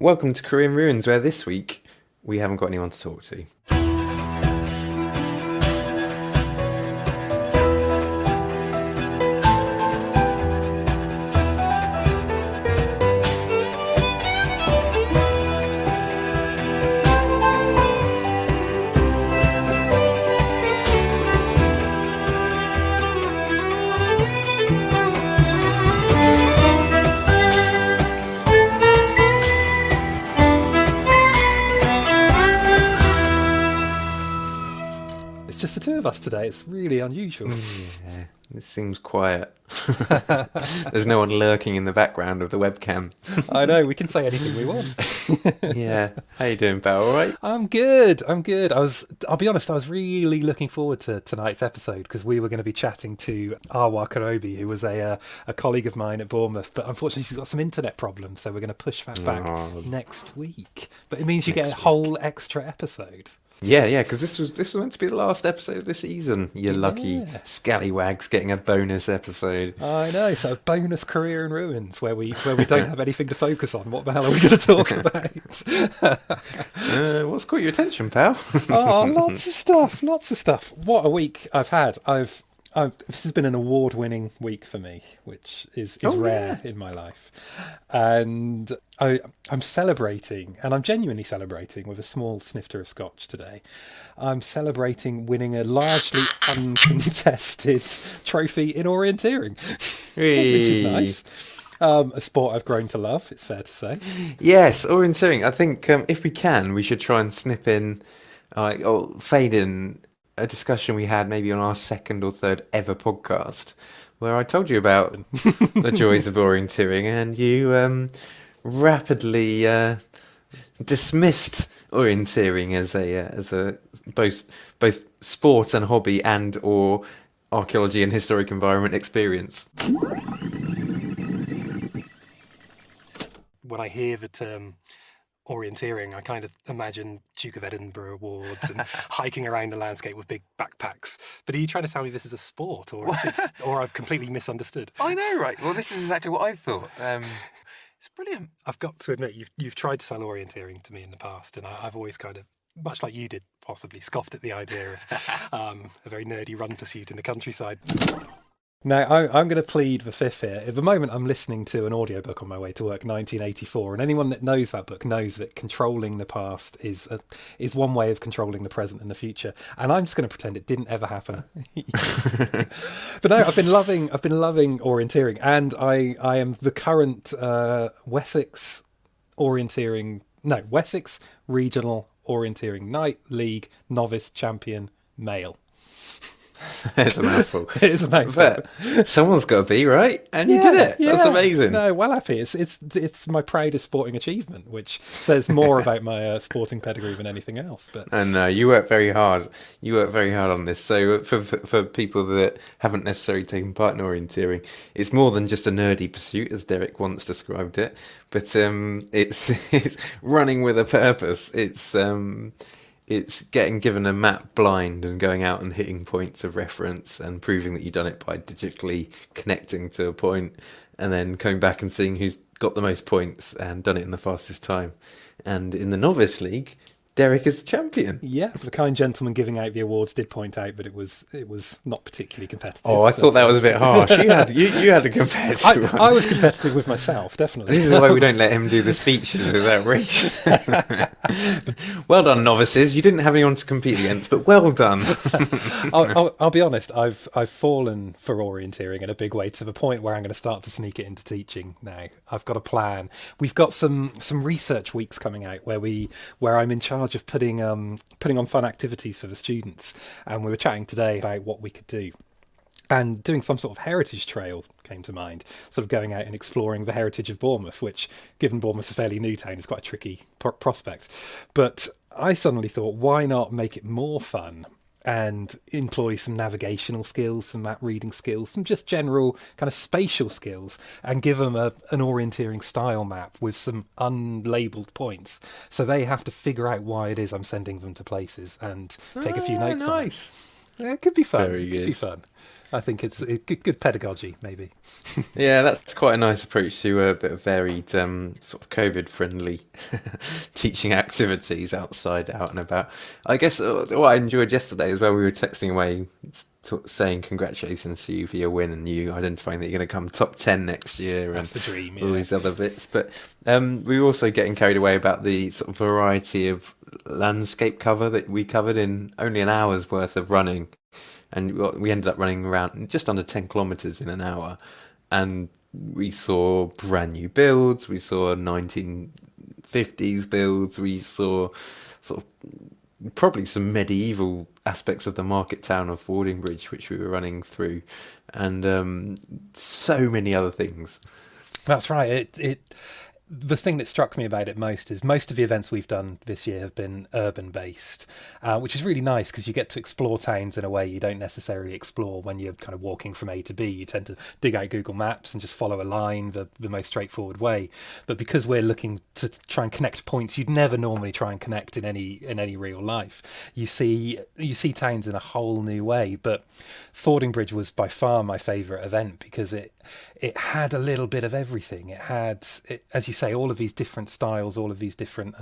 Welcome to Korean Ruins, where this week we haven't got anyone to talk to. Just the two of us today. It's really unusual. Yeah, it seems quiet. There's no one lurking in the background of the webcam. I know, we can say anything we want. Yeah. How you doing, pal? All right? I'm good. I'll be honest, I was really looking forward to tonight's episode because we were going to be chatting to Arwa Kanobi, who was a colleague of mine at Bournemouth, but unfortunately she's got some internet problems, so we're going to push that back next week. But it means you get a whole extra episode. Yeah, because this was meant to be the last episode of this season. You lucky scallywags getting a bonus episode. I know, so a bonus Career in Ruins where we don't have anything to focus on. What the hell are we going to talk about? What's caught your attention, pal? Lots of stuff. What a week I've had. This has been an award-winning week for me, which is rare in my life. And I'm celebrating, and I'm genuinely celebrating with a small snifter of scotch today. I'm celebrating winning a largely uncontested trophy in orienteering, which is nice. A sport I've grown to love, it's fair to say. Yes, orienteering. I think if we can, we should try and snip in, fade in a discussion we had maybe on our second or third ever podcast, where I told you about the joys of orienteering, and you rapidly dismissed orienteering as a both sport and hobby and or archaeology and historic environment experience. When I hear the term orienteering, I kind of imagine Duke of Edinburgh awards and hiking around the landscape with big backpacks. But are you trying to tell me this is a sport, or I've completely misunderstood? I know, right? Well, this is exactly what I thought. It's brilliant. I've got to admit, you've tried to sell orienteering to me in the past, and I've always kind of, much like you did, possibly scoffed at the idea of a very nerdy run pursuit in the countryside. Now, I'm going to plead the fifth here. At the moment, I'm listening to an audiobook on my way to work, 1984, and anyone that knows that book knows that controlling the past is one way of controlling the present and the future. And I'm just going to pretend it didn't ever happen. But no, I've been loving orienteering, and I am the current Wessex Regional Orienteering Night League Novice Champion male. It's a mouthful. It is a mouthful. But someone's got to be, right? And you did it. That's amazing. No, well happy. It's my proudest sporting achievement, which says more about my sporting pedigree than anything else. But and you worked very hard. You worked very hard on this. So for people that haven't necessarily taken part in orienteering, it's more than just a nerdy pursuit, as Derek once described it. But it's running with a purpose. It's getting given a map blind and going out and hitting points of reference and proving that you've done it by digitally connecting to a point and then coming back and seeing who's got the most points and done it in the fastest time. And in the Novice League, Derek is the champion. Yeah, the kind gentleman giving out the awards did point out that it was not particularly competitive. Oh, I thought that was a bit harsh. You had a competitive one. I was competitive with myself, definitely. This is why we don't let him do the speeches. It's outrageous. Well done, novices. You didn't have anyone to compete against, but well done. I'll be honest. I've fallen for orienteering in a big way to the point where I'm going to start to sneak it into teaching now. I've got a plan. We've got some research weeks coming out where I'm in charge of putting on fun activities for the students, and we were chatting today about what we could do, and doing some sort of heritage trail came to mind, sort of going out and exploring the heritage of Bournemouth, which, given Bournemouth's a fairly new town, is quite a tricky prospect. But I suddenly thought, why not make it more fun and employ some navigational skills, some map reading skills, some just general kind of spatial skills, and give them an orienteering style map with some unlabelled points. So they have to figure out why it is I'm sending them to places and take a few notes on it. Yeah, it could be fun. Very It could be good. fun. I think it's good pedagogy, maybe. Yeah, that's quite a nice approach to a bit of varied, sort of COVID-friendly teaching activities outside, out and about. I guess what I enjoyed yesterday is when we were texting away, saying congratulations to you for your win and you identifying that you're going to come top 10 next year and That's the dream, all yeah. these other bits. But we were also getting carried away about the sort of variety of landscape cover that we covered in only an hour's worth of running. And we ended up running around just under 10 kilometers in an hour. And we saw brand new builds, we saw 1950s builds, we saw sort of probably some medieval aspects of the market town of Fordingbridge, which we were running through, and so many other things. That's right. It the thing that struck me about it most is most of the events we've done this year have been urban based, which is really nice because you get to explore towns in a way you don't necessarily explore when you're kind of walking from A to B. You tend to dig out Google Maps and just follow a line the most straightforward way. But because we're looking to try and connect points you'd never normally try and connect in any real life, you see towns in a whole new way. But Fordingbridge was by far my favourite event because it had a little bit of everything. It had, as you say, all of these different styles, all of these different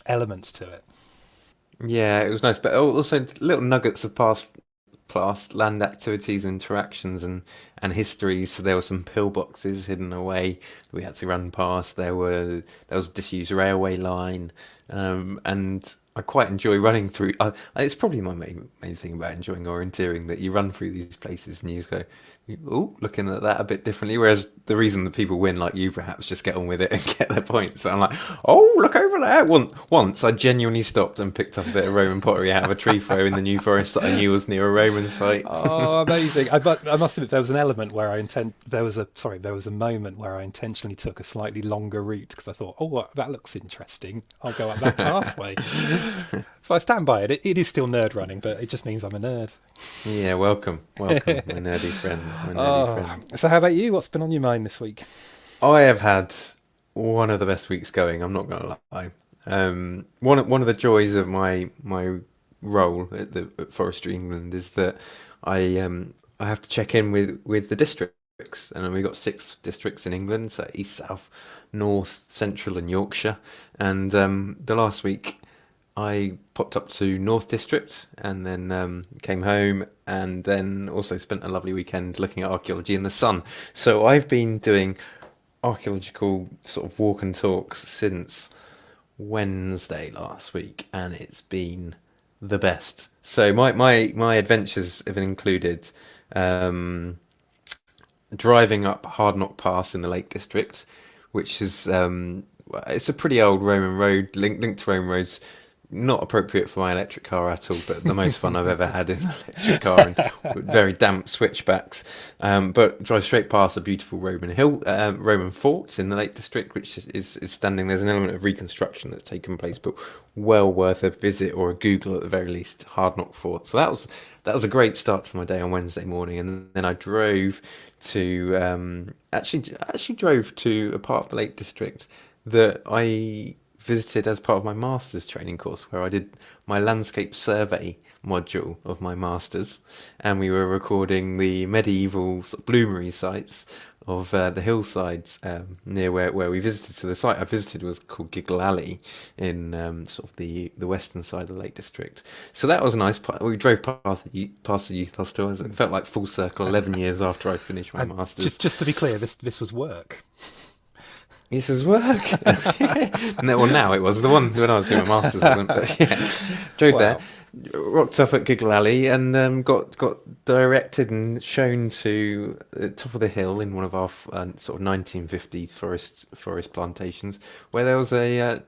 elements to it. Yeah, it was nice, but also little nuggets of past land activities, interactions, and histories. So there were some pillboxes hidden away that we had to run past. There was a disused railway line, and I quite enjoy running through. It's probably my main thing about enjoying orienteering, that you run through these places and you go, oh, looking at that a bit differently. Whereas the reason that people win, like you, perhaps just get on with it and get their points. But I'm like, oh, look over there. Once I genuinely stopped and picked up a bit of Roman pottery out of a tree throw in the New Forest that I knew was near a Roman site. Oh, amazing! I must admit there was an element where there was a moment where I intentionally took a slightly longer route because I thought, oh, that looks interesting. I'll go up that pathway. So I stand by it. It is still nerd running, but it just means I'm a nerd. Yeah, welcome, my nerdy friend, my nerdy friend. So how about you? What's been on your mind this week? I have had one of the best weeks going. I'm not gonna lie. One of the joys of my role at the at Forestry England is that I have to check in with the districts, and we've got 6 districts in England: so east, south, north, central, and Yorkshire. And the last week I popped up to North District and then came home and then also spent a lovely weekend looking at archaeology in the sun. So I've been doing archaeological sort of walk and talks since Wednesday last week, and it's been the best. So my adventures have included um, driving up Hard Knock Pass in the Lake District, which is it's a pretty old Roman road, linked to Roman roads. Not appropriate for my electric car at all, but the most fun I've ever had in an electric car, and with very damp switchbacks. But drive straight past a beautiful Roman fort in the Lake District, which is standing. There's an element of reconstruction that's taken place, but well worth a visit or a Google at the very least. Hard Knock Fort. So that was a great start to my day on Wednesday morning, and then I drove to actually drove to a part of the Lake District that I visited as part of my master's training course, where I did my landscape survey module of my master's, and we were recording the medieval sort of bloomery sites of the hillsides near where we visited. So the site I visited was called Giggle Alley in sort of the western side of the Lake District. So that was a nice part. We drove past the youth hostel. It felt like full circle 11 years after I finished my And master's. just to be clear, this was work. This is work. No, well, now it was the one when I was doing my masters. Wasn't, but yeah, drove there, Wow. rocked off at Giggle Alley, and got directed and shown to the top of the hill in one of our sort of 1950s forest plantations, where there was a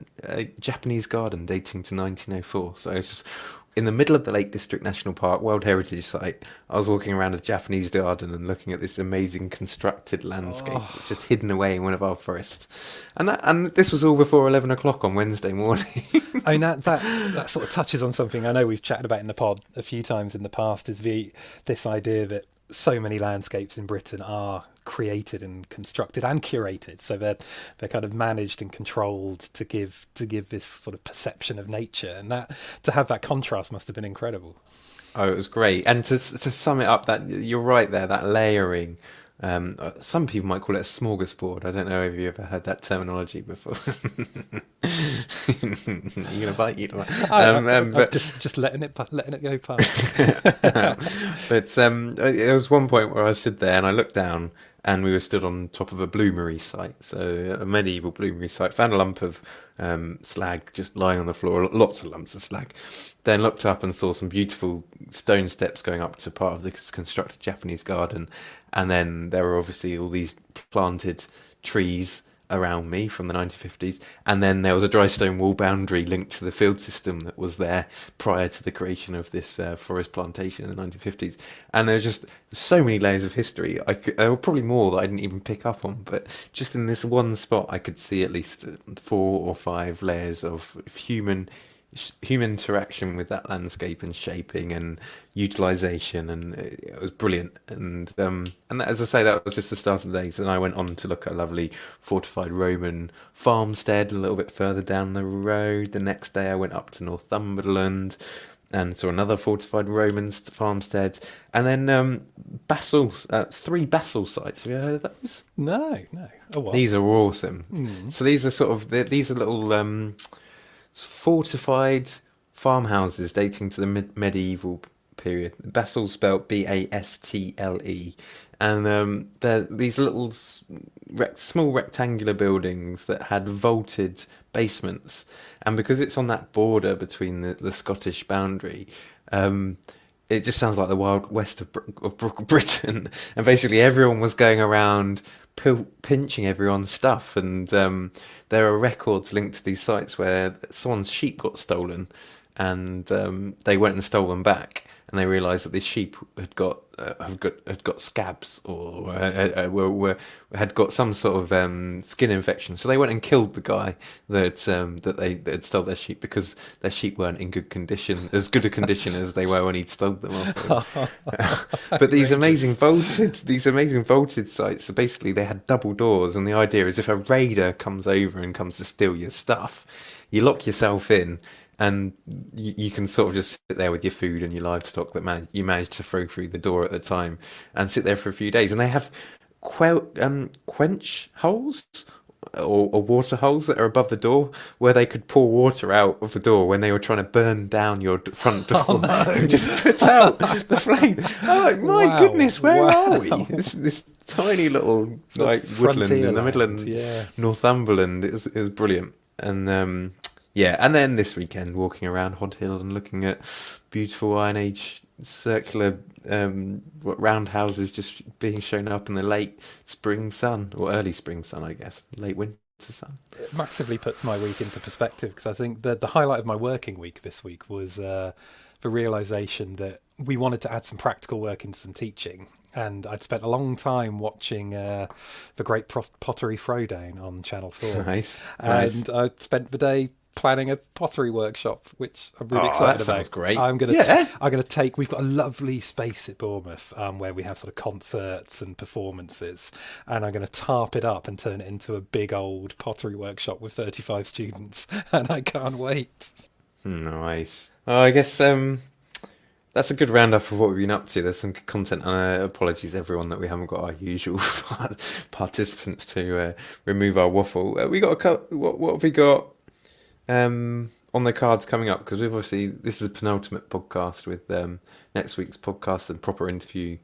Japanese garden dating to 1904. So it's just in the middle of the Lake District National Park, World Heritage Site. I was walking around a Japanese garden and looking at this amazing constructed landscape that's just hidden away in one of our forests. And this was all before 11 o'clock on Wednesday morning. I mean that sort of touches on something I know we've chatted about in the pod a few times in the past. Is this idea that so many landscapes in Britain are created and constructed and curated, so they're kind of managed and controlled to give this sort of perception of nature, and that to have that contrast must have been incredible. Oh, it was great. And to sum it up, that you're right there, that layering. Some people might call it a smorgasbord. I don't know if you ever heard that terminology before. You're gonna bite you. I But just letting it go past. but there was one point where I stood there and I looked down, and we were stood on top of a bloomery site, so a medieval bloomery site. Found a lump of slag just lying on the floor, lots of lumps of slag. Then looked up and saw some beautiful stone steps going up to part of this constructed Japanese garden, and then there were obviously all these planted trees around me from the 1950s, and then there was a dry stone wall boundary linked to the field system that was there prior to the creation of this forest plantation in the 1950s. And there's just so many layers of history. There were probably more that I didn't even pick up on, but just in this one spot I could see at least 4 or 5 layers of human interaction with that landscape and shaping and utilization, and it was brilliant. And as I say, that was just the start of the days. Then I went on to look at a lovely fortified Roman farmstead a little bit further down the road. The next day I went up to Northumberland and saw another fortified Roman farmstead, and then three basal sites. Have you heard of those? No, oh what? These are awesome. So these are these are little fortified farmhouses dating to the medieval period. Basel spelled Bastle, and they're these little small rectangular buildings that had vaulted basements. And because it's on that border between the Scottish boundary, it just sounds like the Wild West of Britain. And basically everyone was going around pinching everyone's stuff, and there are records linked to these sites where someone's sheep got stolen, and they went and stole them back, and they realised that this sheep had got scabs, or had got some sort of skin infection. So they went and killed the guy that had stole their sheep, because their sheep weren't in good condition, as good a condition as they were when he'd stole them off. But these amazing vaulted sites, so basically they had double doors, and the idea is if a raider comes over and comes to steal your stuff, you lock yourself in, and you can sort of just sit there with your food and your livestock that you managed to throw through the door at the time, and sit there for a few days. And they have quench holes, or water holes that are above the door, where they could pour water out of the door when they were trying to burn down your front door. Oh no! Just put out the flame. Oh my goodness, where are we? This tiny little woodland in the middle of Northumberland. It was brilliant. And and then this weekend walking around Hod Hill and looking at beautiful Iron Age circular roundhouses just being shown up in the late spring sun, or early spring sun, I guess, late winter sun. It massively puts my week into perspective, because I think the highlight of my working week this week was the realisation that we wanted to add some practical work into some teaching. And I'd spent a long time watching the Great Pottery Throwdown on Channel 4. Nice. And I spent the day planning a pottery workshop, which I'm really excited about. Sounds great. I'm gonna take. We've got a lovely space at Bournemouth where we have sort of concerts and performances, and I'm going to tarp it up and turn it into a big old pottery workshop with 35 students, and I can't wait. Nice. I guess that's a good roundup of what we've been up to. There's some good content, and apologies everyone that we haven't got our usual participants to remove our waffle. We got what have we got on the cards coming up? Because obviously this is a penultimate podcast, with next week's podcast and proper interview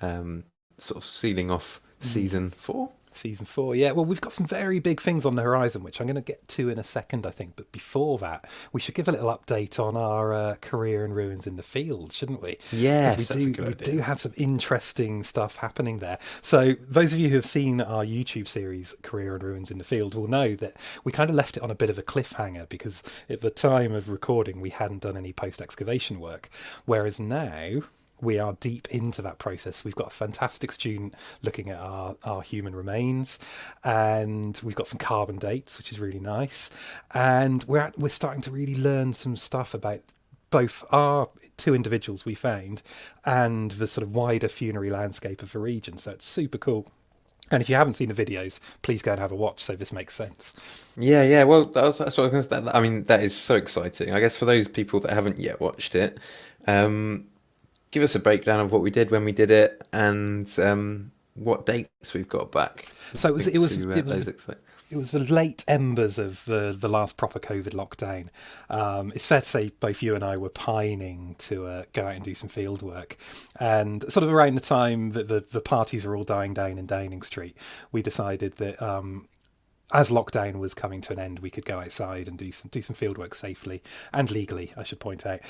sort of sealing off season 4. Season 4, yeah. Well, we've got some very big things on the horizon, which I'm going to get to in a second, I think. But before that, we should give a little update on our career and ruins in the field, shouldn't we? Yes, because we do have some interesting stuff happening there. So those of you who have seen our YouTube series, Career and Ruins in the Field, will know that we kind of left it on a bit of a cliffhanger, because at the time of recording, we hadn't done any post-excavation work. Whereas now we are deep into that process. We've got a fantastic student looking at our human remains, and we've got some carbon dates, which is really nice. And we're starting to really learn some stuff about both our two individuals we found and the sort of wider funerary landscape of the region. So it's super cool. And if you haven't seen the videos, please go and have a watch so this makes sense. Yeah, yeah. Well, that's what I was going to say. I mean, that is so exciting. I guess for those people that haven't yet watched it, um, give us a breakdown of what we did when we did it, and what dates we've got back. So I think to was those excited. it was the late embers of the last proper COVID lockdown. It's fair to say both you and I were pining to go out and do some field work. And sort of around the time that the parties were all dying down in Downing Street, we decided that as lockdown was coming to an end, we could go outside and do some field work safely and legally, I should point out.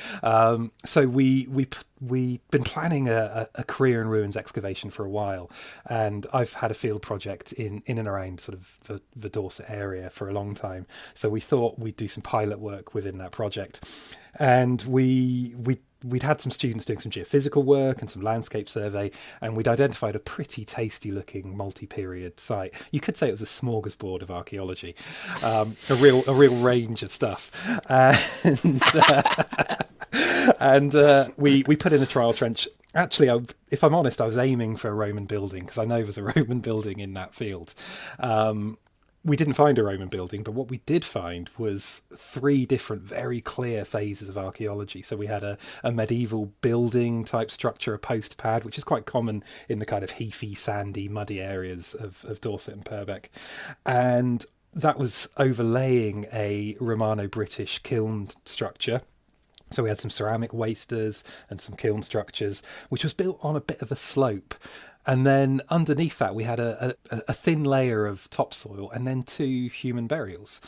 So we've been planning a career in ruins excavation for a while, and I've had a field project in and around sort of the Dorset area for a long time. So we thought we'd do some pilot work within that project, and we'd had some students doing some geophysical work and some landscape survey, and we'd identified a pretty tasty looking multi-period site. You could say it was a smorgasbord of archaeology, a real range of stuff. And we put in a trial trench. Actually, if I'm honest, I was aiming for a Roman building because I know there's a Roman building in that field. We didn't find a Roman building, but what we did find was three different very clear phases of archaeology. So we had a medieval building type structure, a post pad, which is quite common in the kind of heathy, sandy, muddy areas of Dorset and Purbeck. And that was overlaying a Romano-British kiln structure. So we had some ceramic wasters and some kiln structures, which was built on a bit of a slope. And then underneath that, we had a thin layer of topsoil and then two human burials.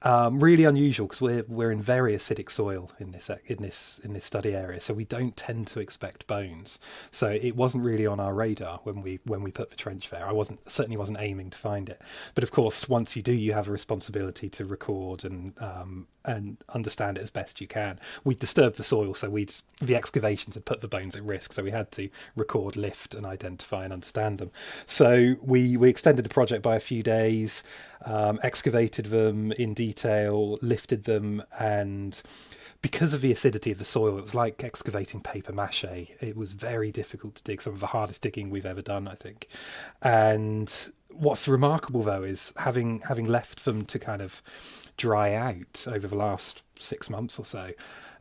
Really unusual because we're in very acidic soil in this study area, so we don't tend to expect bones. So it wasn't really on our radar when we put the trench there. Certainly wasn't aiming to find it. But of course, once you do, you have a responsibility to record and understand it as best you can. We disturbed the soil, so the excavations had put the bones at risk, so we had to record, lift, and identify and understand them. So we extended the project by a few days, excavated them in detail, lifted them, and because of the acidity of the soil, it was like excavating paper mache. It was very difficult to dig, some of the hardest digging we've ever done, I think. And what's remarkable, though, is having left them to kind of dry out over the last 6 months or so,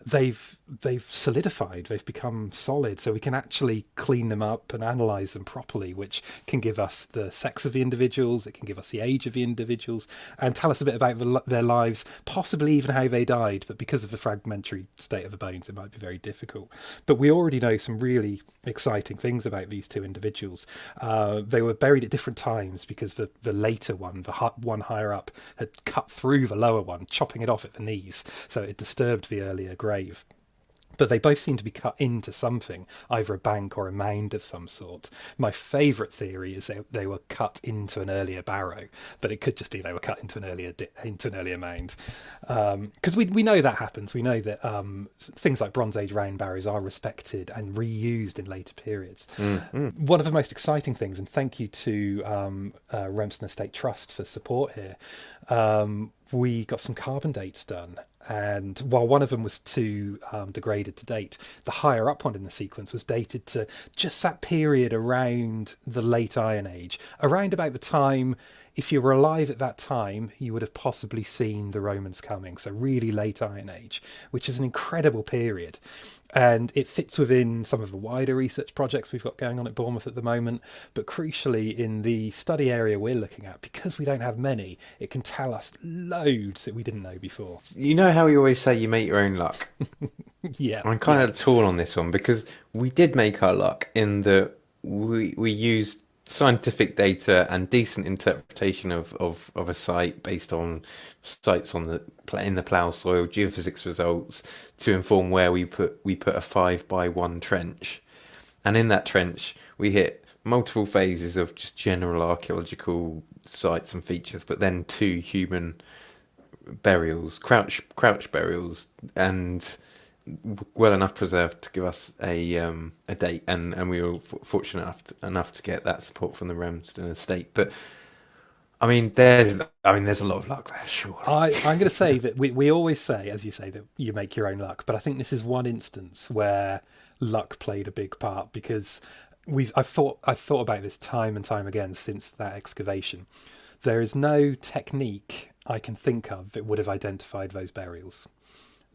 they've solidified, they've become solid, so we can actually clean them up and analyze them properly, which can give us the sex of the individuals, it can give us the age of the individuals, and tell us a bit about their lives, possibly even how they died. But because of the fragmentary state of the bones, it might be very difficult. But we already know some really exciting things about these two individuals. They were buried at different times because the later one, the one higher up, had cut through the lower one, chopping it off at the knees, so it disturbed the earlier grave. But they both seem to be cut into something, either a bank or a mound of some sort. My favourite theory is they were cut into an earlier barrow, but it could just be they were cut into an earlier mound. Because we know that happens. We know that things like Bronze Age round barrows are respected and reused in later periods. One of the most exciting things, and thank you to Remston Estate Trust for support here, we got some carbon dates done. And while one of them was too degraded to date, the higher up one in the sequence was dated to just that period around the late Iron Age, around about the time, if you were alive at that time, you would have possibly seen the Romans coming. So really late Iron Age, which is an incredible period. And it fits within some of the wider research projects we've got going on at Bournemouth at the moment. But crucially, in the study area we're looking at, because we don't have many, it can tell us loads that we didn't know before. You know how you always say you make your own luck? Yeah. I'm kind of torn on this one because we did make our luck in that we used scientific data and decent interpretation of a site based on sites in the plough soil, geophysics results to inform where we put a 5x1 trench, and in that trench we hit multiple phases of just general archaeological sites and features, but then two human burials, crouch burials, and well enough preserved to give us a date, and we were fortunate enough to get that support from the Ramsden estate. But there's a lot of luck there, surely. I'm going to say that we always say, as you say, that you make your own luck, but I think this is one instance where luck played a big part because I've thought about this time and time again since that excavation. There is no technique I can think of that would have identified those burials.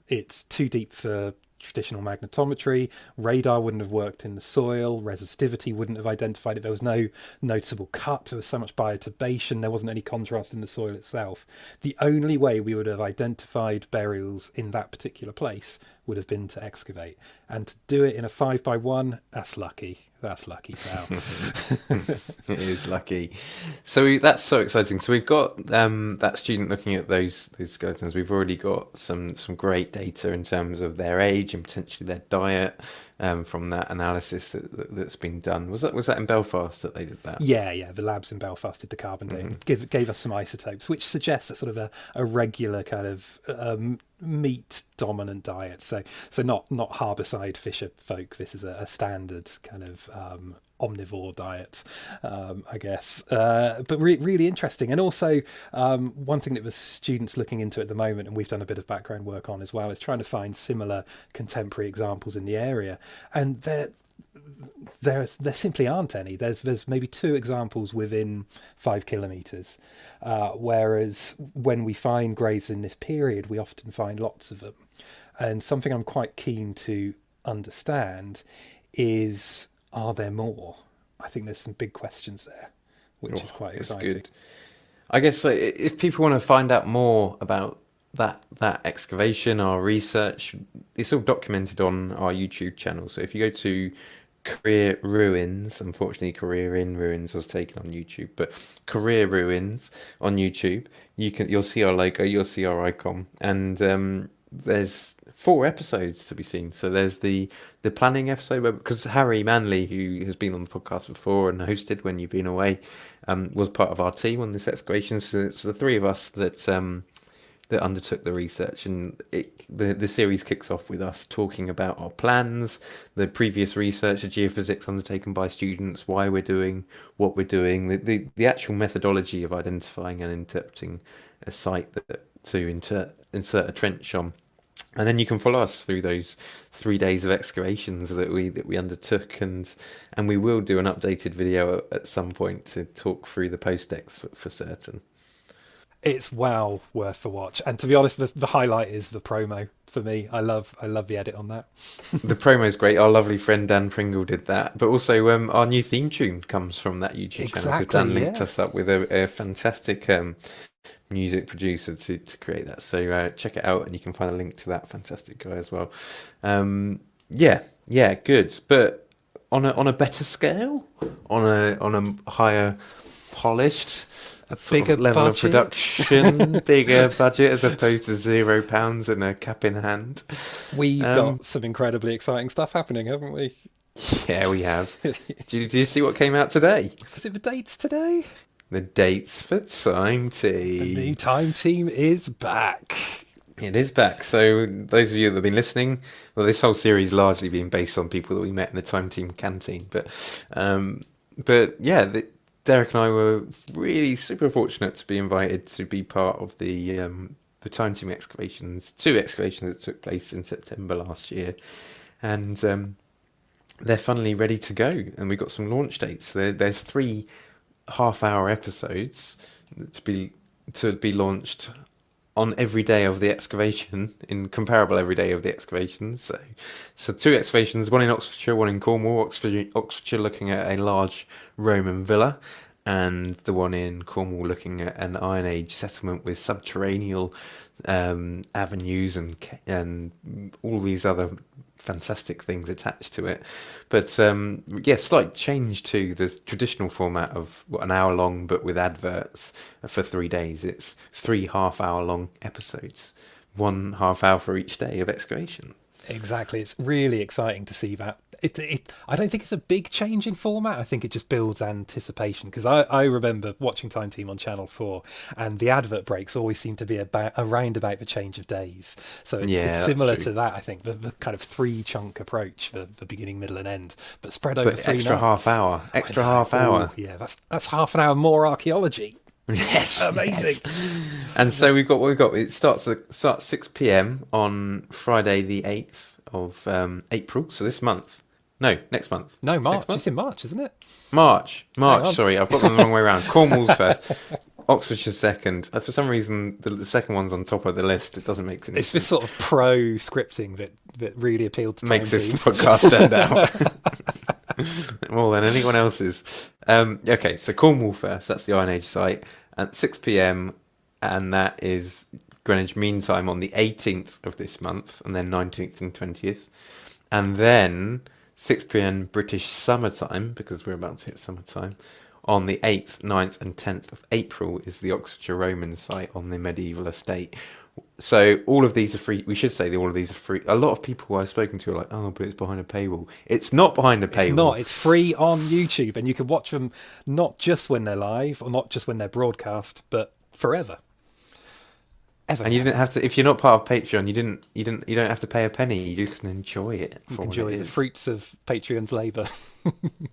It's too deep for traditional magnetometry. Radar wouldn't have worked in the soil. Resistivity wouldn't have identified it. There was no noticeable cut. There was so much bioturbation. There wasn't any contrast in the soil itself. The only way we would have identified burials in that particular place would have been to excavate. And to do it in a 5x1, that's lucky. That's lucky, pal. It is lucky. So that's so exciting. So we've got that student looking at those skeletons. We've already got some great data in terms of their age and potentially their diet from that analysis that's been done. Was that in Belfast that they did that? Yeah. The labs in Belfast did the carbon dating. Gave us some isotopes, which suggests a sort of a regular kind of meat dominant diet. So not harborside fisher folk. This is a standard kind of omnivore diet, I guess. But really interesting. And also one thing that the students looking into at the moment, and we've done a bit of background work on as well, is trying to find similar contemporary examples in the area. And there simply aren't any. There's maybe 2 examples within 5 kilometres, whereas when we find graves in this period, we often find lots of them. And something I'm quite keen to understand is, are there more? I think there's some big questions there, which is quite exciting. Good. I guess if people want to find out more about that excavation, our research, it's all documented on our YouTube channel. So if you go to Career Ruins, unfortunately Career in Ruins was taken on YouTube, but Career Ruins on YouTube, you'll see our logo, you'll see our icon, and there's 4 episodes to be seen. So there's the planning episode because Harry Manley, who has been on the podcast before and hosted when you've been away, was part of our team on this excavation. So it's the 3 of us that undertook the research, and the series kicks off with us talking about our plans, the previous research, the geophysics undertaken by students, why we're doing what we're doing, the actual methodology of identifying and interpreting a site to insert a trench on. And then you can follow us through those 3 days of excavations that we undertook, and we will do an updated video at some point to talk through the post-ex for certain. It's well worth the watch, and to be honest, the highlight is the promo for me. I love the edit on that. The promo is great. Our lovely friend Dan Pringle did that, but also our new theme tune comes from that YouTube channel because Dan linked us up with a fantastic music producer to create that. So check it out, and you can find a link to that fantastic guy as well. Yeah, good. But on a better scale, on a higher polished, bigger level budget. of production, bigger budget as opposed to £0 and a cap in hand. We've got some incredibly exciting stuff happening, haven't we? Yeah, we have. Do you see what came out today? Was it the dates today? The dates for Time Team. The new Time Team is back. It is back. So those of you that have been listening, well, this whole series largely been based on people that we met in the Time Team canteen, but yeah. Derek and I were really super fortunate to be invited to be part of the Time Team excavations, 2 excavations that took place in September last year, and they're finally ready to go. And we got some launch dates. There's 3 half-hour episodes to be launched on every day of the excavation, in comparable every day of the excavations. So 2 excavations, one in Oxfordshire, one in Cornwall. Oxfordshire looking at a large Roman villa, and the one in Cornwall looking at an Iron Age settlement with subterranean avenues and all these other fantastic things attached to it. But slight change to the traditional format of an hour long, but with adverts for 3 days. It's 3 half-hour long episodes, 1 half hour for each day of excavation. Exactly. It's really exciting to see that. I don't think it's a big change in format. I think it just builds anticipation, because I remember watching Time Team on Channel 4, and the advert breaks always seem to be around about the change of days. So it's similar to that, I think, the kind of 3-chunk approach for beginning, middle and end, but spread over 3 extra nights. Extra half hour. Yeah, that's half an hour more archaeology. Yes, Amazing. yes. And so we've got what we've got. It starts 6 p.m. on Friday the 8th of April. So this month. No, next month. No, Next March. month? It's in March, isn't it? March. Hang March. on. Sorry, I've got them the wrong way around. Cornwall's first. Oxfordshire's second. For some reason, the second one's on top of the list. It doesn't make any It's this sense. sort of pro scripting that really appealed to Time Makes this Team. podcast stand out more than anyone else's. Okay, so Cornwall first. That's the Iron Age site at 6 p.m. and that is Greenwich Mean Time on the 18th of this month, and then 19th and 20th, and then 6 p.m. British summertime, because we're about to hit summertime. On the 8th, 9th, and 10th of April is the Oxfordshire Roman site on the medieval estate. So all of these are free. We should say that all of these are free. A lot of people I've spoken to are like, "Oh, but it's behind a paywall." It's not behind a paywall. It's not. It's free on YouTube, and you can watch them not just when they're live or not just when they're broadcast, but forever. Ever. And you didn't have to. If you're not part of Patreon, you don't have to pay a penny. You just can enjoy it. You For can what enjoy it the is. fruits of Patreon's labour.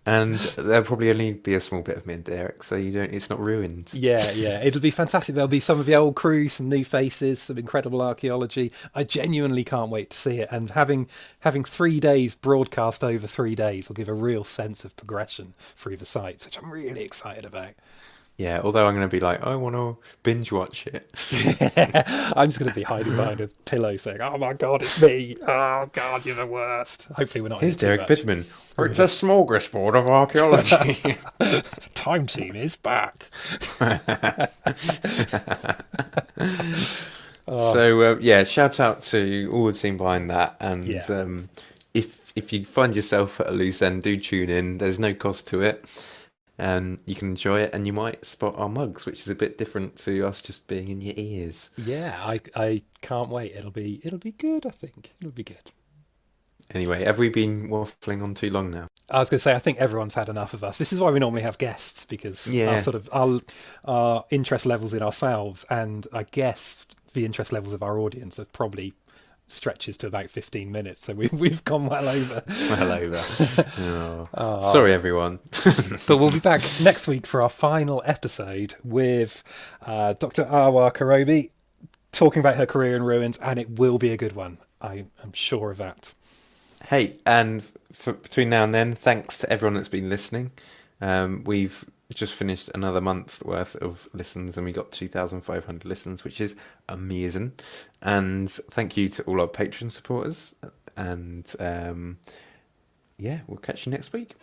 And there'll probably only be a small bit of me and Derek, so you don't. It's not ruined. Yeah, it'll be fantastic. There'll be some of the old crew, some new faces, some incredible archaeology. I genuinely can't wait to see it. And having 3 days broadcast over 3 days will give a real sense of progression through the sites, which I'm really excited about. Yeah, although I'm going to be like, I want to binge watch it. I'm just going to be hiding behind a pillow saying, "Oh my God, it's me. Oh God, you're the worst." Hopefully we're not Here's in it too Derek much. Pittman. It's a smorgasbord of archaeology. Time Team is back. So yeah, shout out to all the team behind that, and Yeah. if you find yourself at a loose end, do tune in. There's no cost to it, and you can enjoy it, and you might spot our mugs, which is a bit different to us just being in your ears. Yeah, I can't wait. It'll be good, I think. It'll be good. Anyway, have we been waffling on too long now? I was going to say, I think everyone's had enough of us. This is why we normally have guests, because Yeah. our interest levels in ourselves, and I guess the interest levels of our audience are probably stretches to about 15 minutes. So we've gone well over. Well over. Oh. Sorry, everyone. But we'll be back next week for our final episode with Dr. Arwa Karobi talking about her career in ruins, and it will be a good one. I am sure of that. Hey, and between now and then, thanks to everyone that's been listening. We've just finished another month worth of listens, and we got 2,500 listens, which is amazing. And thank you to all our Patreon supporters. And yeah, we'll catch you next week.